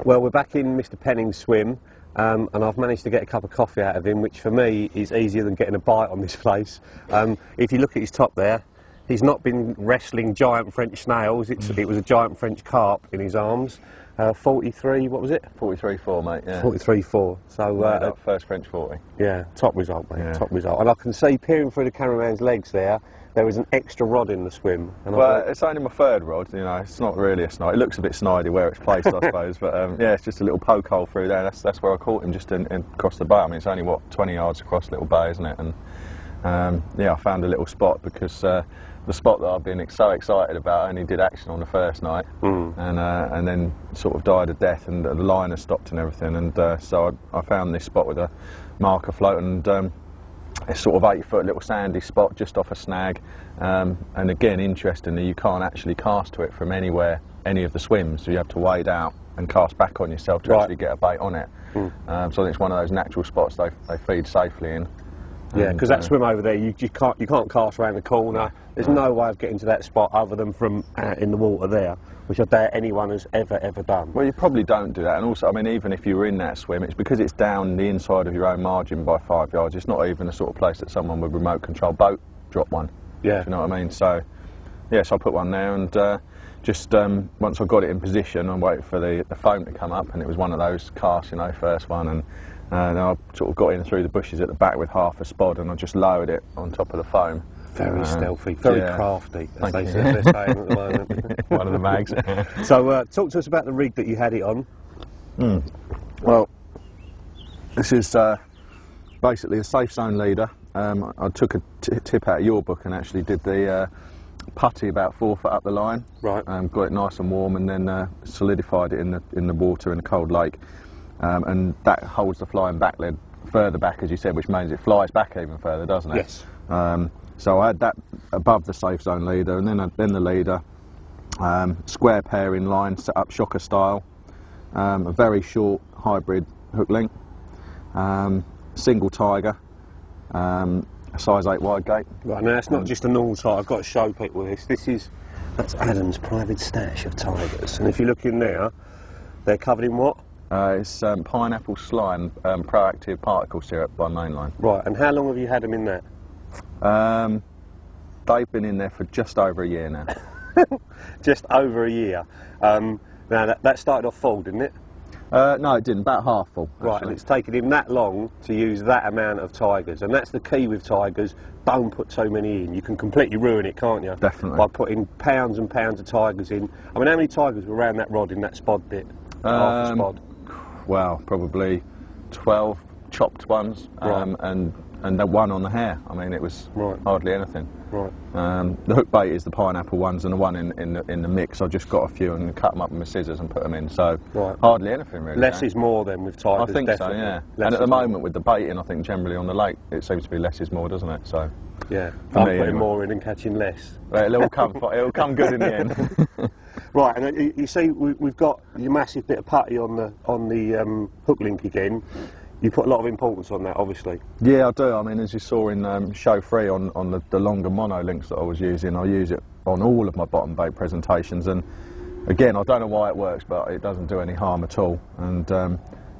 Well, we're back in Mr. Penning's swim, and I've managed to get a cup of coffee out of him, which for me is easier than getting a bite on this place. If you look at his top there, he's not been wrestling giant French snails. It was a giant French carp in his arms. 43, what was it? 43.4, mate, yeah. 43.4. So, first French 40. Yeah, top result, mate, yeah. Top result. And I can see, peering through the cameraman's legs there was an extra rod in the swim. And well, it's only my third rod, you know, it's not really a snide. It looks a bit snidey where it's placed, I suppose, but yeah, it's just a little poke hole through there. That's where I caught him, just across the bay. I mean, it's only, what, 20 yards across Little Bay, isn't it? And yeah, I found a little spot because the spot that I've been so excited about only did action on the first night, and then sort of died a death, and the line has stopped and everything, and so I found this spot with a marker float, and it's sort of 8-foot little sandy spot just off a snag, and again, interestingly, you can't actually cast to it from anywhere, any of the swims, so you have to wade out and cast back on yourself to actually get a bait on it. So I think it's one of those natural spots they feed safely in. Yeah, because that swim over there, you can't cast around the corner. There's no way of getting to that spot other than from out in the water there, which I doubt anyone has ever done. Well, you probably don't do that, and also, I mean, even if you were in that swim, it's because it's down the inside of your own margin by 5 yards. It's not even the sort of place that someone with remote control boat drop one. Yeah. Do you know what I mean? So, yes, I put one there, and just once I got it in position, I waited for the foam to come up, and it was one of those casts, you know, first one, and then I sort of got in through the bushes at the back with half a spod, and I just lowered it on top of the foam. Very stealthy, very crafty, as they're saying at the moment. One of the mags. So talk to us about the rig that you had it on. Well, this is basically a safe zone leader. I took a tip out of your book and actually did the putty about 4 foot up the line. Right. Got it nice and warm, and then solidified it in the water in a cold lake. And that holds the flying back lead further back, as you said, which means it flies back even further, doesn't it? Yes. So I had that above the safe zone leader, and then the leader, square pair in line, set up shocker style, a very short hybrid hook link, single tiger, a size 8 wide gate. Right, now that's not just a normal tiger. I've got to show people this. That's Adam's private stash of tigers, and if you look in there, they're covered in what? It's pineapple slime, proactive particle syrup by Mainline. Right, and how long have you had them in that? They've been in there for just over a year now. Just over a year. Now that started off full, didn't it? No, it didn't. About half full. Right, actually. and it's taken him that long to use that amount of tigers, and that's the key with tigers. Don't put so many in. You can completely ruin it, can't you? Definitely. By putting pounds and pounds of tigers in. I mean, how many tigers were around that rod in that spod bit? Half a spod. Well, probably 12 chopped ones, right. and the one on the hair. I mean, it was hardly anything. Right. The hook bait is the pineapple ones, and the one in the mix, I just got a few and cut them up with my scissors and put them in. So hardly anything really. Less is more then with tigers. I think definitely. so, yeah. Less and at the moment with the baiting, I think generally on the lake it seems to be less is more, doesn't it? So yeah, I'm putting more in and catching less. Well, it'll come good in the end. Right, and you see we've got your massive bit of putty on the hook link again. You put a lot of importance on that, obviously. Yeah, I do. I mean, as you saw in show 3 on the longer mono links that I was using, I use it on all of my bottom bait presentations. And again, I don't know why it works, but it doesn't do any harm at all. And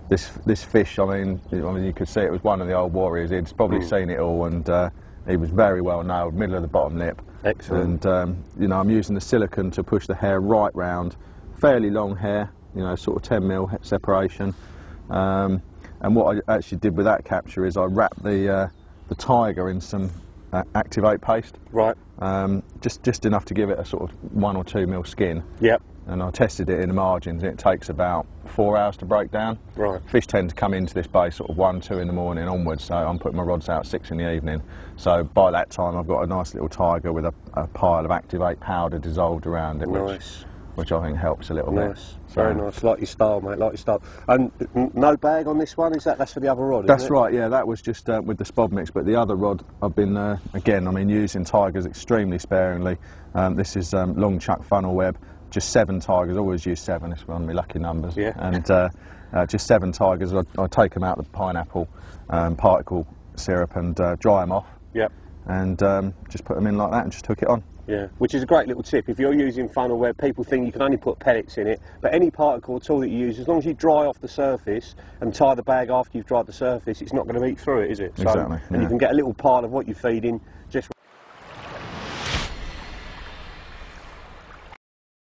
this fish, I mean, you could see it was one of the old warriors. He'd probably seen it all, and he was very well nailed, middle of the bottom lip. Excellent. And you know, I'm using the silicone to push the hair right round. Fairly long hair, you know, sort of 10 mil separation. And what I actually did with that capture is I wrapped the tiger in some Activate paste. Right. Just enough to give it a sort of 1 or 2 mil skin. Yep. And I tested it in the margins, and it takes about 4 hours to break down. Right. Fish tend to come into this bay sort of 1, 2 in the morning onwards, so I'm putting my rods out 6 in the evening. So by that time I've got a nice little tiger with a pile of Activate powder dissolved around it. Nice. Which I think helps a little bit. Nice, very nice. Like your style, mate, like your style. And no bag on this one, is that? That's for the other rod, That's isn't it? right, yeah, that was just with the spod mix, but the other rod I've been, again, I mean, using tigers extremely sparingly. This is long chuck funnel web, just 7 tigers, always use 7, it's one of my lucky numbers. Yeah. And just 7 tigers, I take them out of the pineapple particle syrup and dry them off. Yep. And just put them in like that and just hook it on. Yeah, which is a great little tip if you're using funnel where people think you can only put pellets in it, but any particle at all that you use, as long as you dry off the surface and tie the bag after you've dried the surface, it's not going to eat through it, is it? Exactly. And you can get a little pile of what you're feeding just